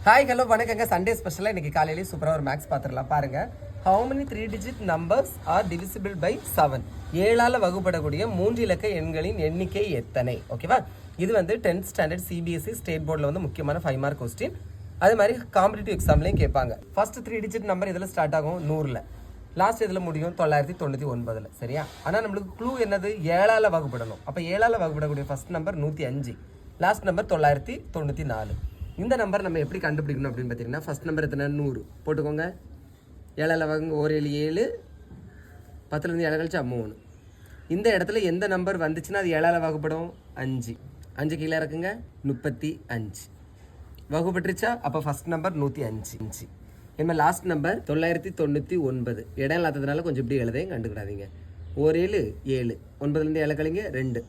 Hi hello வணக்கங்க. Sunday ஸ்பெஷலாக இன்னைக்கு காலையிலேயே சூப்பராக ஒரு மேக்ஸ் பார்த்துடலாம் பாருங்க. How many 3 digit numbers are divisible by 7? 7ஆல் வகுப்படக்கூடிய 3 இலக்க எண்களின் எண்ணிக்கை எத்தனை? ஓகேவா? இது வந்து 10th ஸ்டாண்டர்ட் சிபிஎஸ்சி ஸ்டேட் போர்டில் வந்து முக்கியமான 5 மார்க் கொஸ்டின். அது மாதிரி காம்படிட்டிவ் எக்ஸாம்லையும் கேட்பாங்க. ஃபர்ஸ்ட் 3 digit நம்பர் இதில் ஸ்டார்ட் ஆகும் 100ல், லாஸ்ட் இதில் முடியும் 999ல். சரியா? ஆனால் நம்மளுக்கு க்ளூ என்னது? 7ஆல் வகுப்படணும். அப்போ 7ஆல் வகுப்படக்கூடிய ஃபர்ஸ்ட் நம்பர் 105, லாஸ்ட் நம்பர் 994. இந்த நம்பர் நம்ம எப்படி கண்டுபிடிக்கணும் அப்படின்னு பார்த்தீங்கன்னா, ஃபஸ்ட் நம்பர் எத்தனை? 100 போட்டுக்கோங்க. 7ஆல் வகுங்க. 1 7 7, 10லேருந்து 7 கழிச்சா 3. இந்த இடத்துல எந்த நம்பர் வந்துச்சுன்னா அது 7ஆல் வகுப்படும்? 5. 5 கீழே இருக்குங்க 35. வகுப்பட்டுருச்சா? அப்போ ஃபஸ்ட் நம்பர் 105. இனிமேல் லாஸ்ட் நம்பர் 999. இடம் இல்லாததுனால கொஞ்சம் இப்படி எழுதையும் கண்டுக்கிடாதீங்க. 1 7 7, 9லேருந்து 7 கழிங்க 2.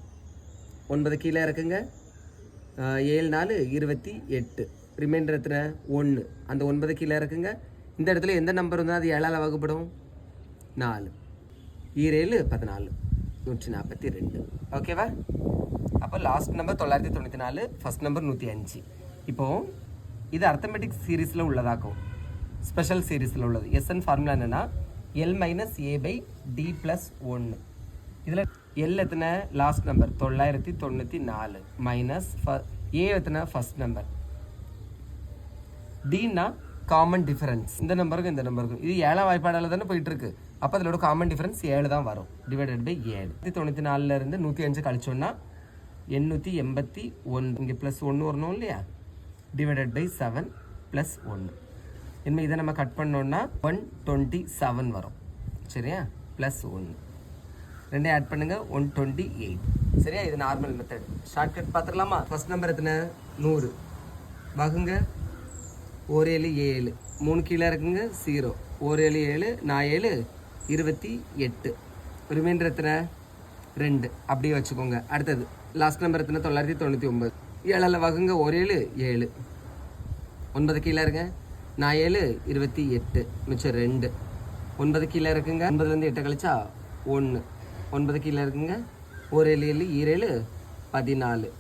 9 கீழே இருக்குங்க 7 4 28. ரிமைண்டர் எத்தனை? 1. அந்த 9 கீழே இருக்குங்க. இந்த இடத்துல எந்த நம்பர் வந்தால் அது 7ஆல் வகுப்படும்? 4. 7 14, 142. ஓகேவா? அப்போ லாஸ்ட் நம்பர் 994, ஃபர்ஸ்ட் நம்பர் 105. இப்போது இது அர்த்தமெட்டிக் சீரீஸில் உள்ளதாக்கும், ஸ்பெஷல் சீரீஸில் உள்ளது. எஸ்என் ஃபார்முலா என்னென்னா L-A/D+1. இதில் எல் எத்தனை? லாஸ்ட் நம்பர் 994 மைனஸ் ஏ எத்தனை? First number. டின்னா காமன் டிஃபரன்ஸ். இந்த நம்பருக்கும் இந்த நம்பருக்கும் இது 7ஆம் வாய்ப்பாடால் தானே போயிட்டு இருக்கு. அப்போ அதோட காமன் டிஃபரன்ஸ் 7 தான் வரும். Divided by 7. 94லேருந்து 105 கழிச்சோன்னா 881. இங்கே ப்ளஸ் 1 வரணும் இல்லையா? Divided by 7 + 1. இனிமேல் இதை நம்ம கட் பண்ணோன்னா 127 வரும். சரியா? ப்ளஸ் 1 ரெண்டே ஆட் பண்ணுங்க 128. சரியா? இது நார்மல் மெத்தட். ஷார்ட்கட் பார்த்துக்கலாமா? ஃபர்ஸ்ட் நம்பர் எத்தனை? 100 வகுங்க. 1 7 7, 3 கீழே இருக்குங்க 0. 1 7 7, 4 7 28. ரிமைண்டர் எத்தனை? 2. அப்படியே வச்சுக்கோங்க. அடுத்தது லாஸ்ட் நம்பர் எத்தனை? 999. 7ஆல் வகுங்க. 1 7 7, 9 கீழே இருங்க 4 28, மிச்சம் 2. 9 கீழே இருக்குங்க. 9லேருந்து 8 கழிச்சா 1. 9 கீழே இருக்குங்க. 1 7 7 14,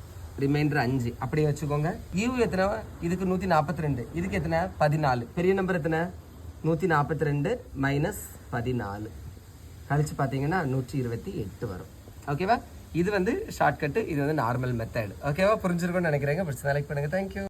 ரிமைண்டர் 5. அப்படியே வச்சுக்கோங்க. யூ எத்தனை? இதுக்கு 142, இதுக்கு எத்தனை? 14. பெரிய நம்பர் எத்தனை? 142 மைனஸ் 14 கழிச்சு பார்த்தீங்கன்னா 128 வரும். ஓகேவா? இது வந்து ஷார்ட்கட்டு, இது வந்து நார்மல் மெத்தட். ஓகேவா? புரிஞ்சிருக்கும்னு நினைக்கிறேங்க. பிடிச்ச லைக் பண்ணுங்கள். தேங்க்யூ.